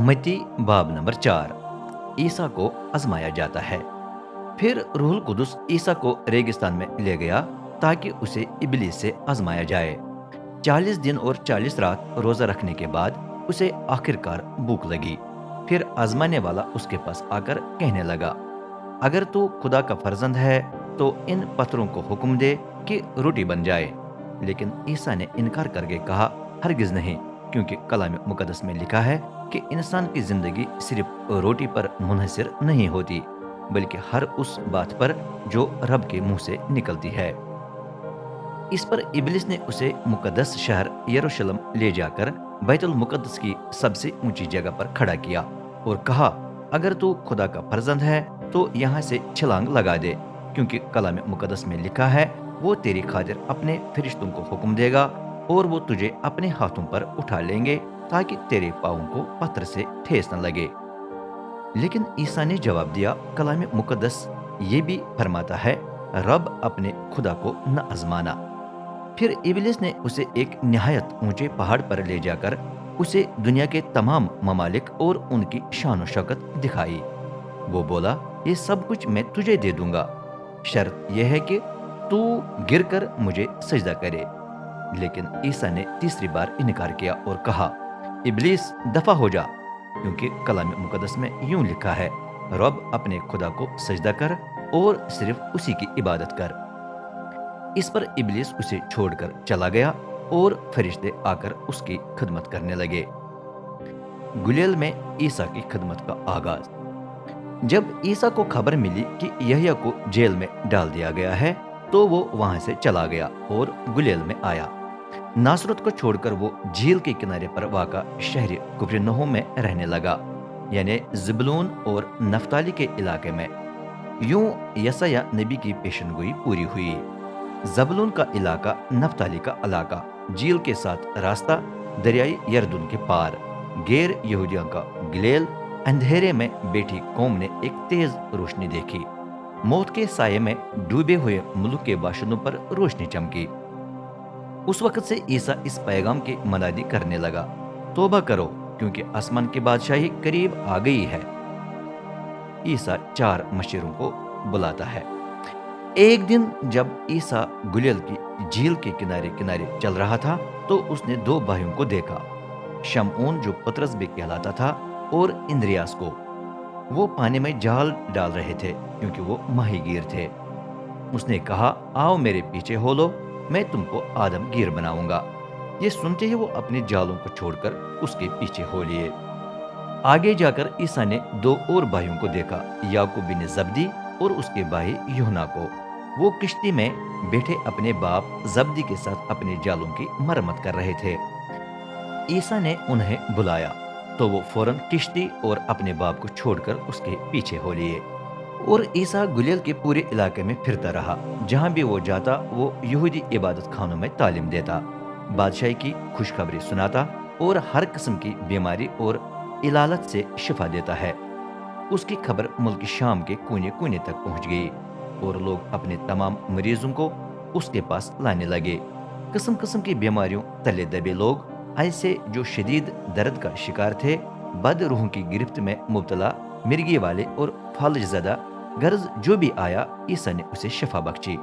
मती बाब नंबर 4। ईसा को आजमाया जाता है। फिर रूहुल कुदुस ईसा को रेगिस्तान में ले गया ताकि उसे इबलीस से आजमाया जाए। 40 दिन और 40 रात रोजा रखने के बाद उसे आखिरकार भूख लगी। फिर आजमाने वाला उसके पास आकर कहने लगा, अगर तू खुदा का फर्जंद है तो इन पत्थरों को हुक्म दे कि रोटी बन जाए। लेकिन ईसा ने इनकार करके कहा, हरगिज नहीं, क्योंकि कलाम मुकद्दस में लिखा है कि इंसान की जिंदगी सिर्फ रोटी पर मुनहसर नहीं होती, बल्कि हर उस बात पर जो रब के मुंह से निकलती है। इस पर इब्लिस ने उसे मुकद्दस शहर यरूशलेम ले जाकर बैतुल मुकद्दस की सबसे ऊंची जगह पर खड़ा किया और कहा, अगर तू खुदा का फर्जंद है तो यहाँ से छलांग लगा दे, क्योंकि कलाम मुकद्दस में लिखा है, वो तेरी खातिर अपने फरिश्तों को हुक्म देगा और वो तुझे अपने हाथों पर उठा लेंगे ताकि तेरे पाँवों को पत्थर से ठेस न लगे। लेकिन ईसा ने जवाब दिया, कलाम मुकद्दस ये भी फरमाता है, रब अपने खुदा को न आजमाना। फिर इब्लिस ने उसे एक निहायत ऊंचे पहाड़ पर ले जाकर उसे दुनिया के तमाम ममालिक और उनकी शान व शौकत दिखाई। वो बोला, ये सब कुछ मैं तुझे दे दूंगा, शर्त यह है कि तू गिरकर मुझे सजदा करे। लेकिन ईसा ने तीसरी बार इनकार किया और कहा, इब्लिस दफा हो जा, क्योंकि कलाम मुकद्दस में यूं लिखा है, रब अपने खुदा को सजदा कर और सिर्फ उसी की इबादत कर। इस पर इब्लिस उसे छोड़कर चला गया और फरिश्ते आकर उसकी खिदमत करने लगे। गुलेल में ईसा की खिदमत का आगाज। जब ईसा को खबर मिली कि यहया को जेल में डाल दिया गया है तो वो वहां से चला गया और गुलेल में आया। नासरत को छोड़कर वो झील के किनारे पर वाक़ा शहर कुफरनहूम में रहने लगा, यानी ज़बूलून और नफ्ताली के इलाके में। यूं यसाया नबी की पेशनगोई पूरी हुई। ज़बूलून का इलाका, नफ्ताली का इलाका, झील के साथ रास्ता, दरियाई यरदुन के पार, गैर यहूदियों का गिलेल। अंधेरे में बैठी कौम ने एक तेज रोशनी देखी। मौत के साये में डूबे हुए मुल्क के बाशिंदों पर रोशनी चमकी। उस वक्त से ईसा इस पैगाम की मनादी करने लगा, तौबा करो, क्योंकि आसमान की बादशाही करीब आ गई है। ईसा 4 मशीरों को बुलाता है। एक दिन जब ईसा गुलेल की झील के किनारे किनारे चल रहा था तो उसने 2 भाइयों को देखा, शमऊन जो पतरस भी कहलाता था और इंद्रियास को। वो पानी में जाल डाल रहे थे क्योंकि वो माहीगीर थे। उसने कहा, आओ मेरे पीछे हो लो, मैं तुमको आदमगीर बनाऊंगा। ये सुनते ही वो अपने जालों को छोड़कर उसके पीछे हो लिए। आगे जाकर ईसा ने 2 और भाइयों को देखा, याकूब बिन जब्दी और उसके भाई यूहन्ना को। वो किश्ती में बैठे अपने बाप जब्दी के साथ अपने जालों की मरम्मत कर रहे थे। ईसा ने उन्हें बुलाया तो वो फौरन किश्ती और अपने बाप को छोड़कर उसके पीछे हो लिए। और ईसा गुलेल के पूरे इलाके में फिरता रहा। जहां भी वो जाता वो यहूदी इबादत खानों में तालीम देता, बादशाही की खुशखबरी सुनाता और हर किस्म की बीमारी और इलालत से शिफा देता है। उसकी खबर मुल्क शाम के कोने कोने तक पहुंच गई और लोग अपने तमाम मरीजों को उसके पास लाने लगे। किस्म किस्म की बीमारियों तले दबे लोग, ऐसे जो शदीद दर्द का शिकार थे, बद रूहों की गिरफ्त में मुब्तला, मिर्गी वाले और फालिज ज़दा, गर्ज जो भी आया, ईसा ने उसे शफा बख्शी।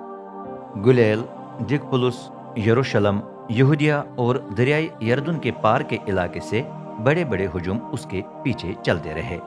गुलेल, दिकपुलुस, यरूशलेम, यहूदिया और दरियाई यरदुन के पार के इलाके से बड़े बड़े हुजूम उसके पीछे चलते रहे।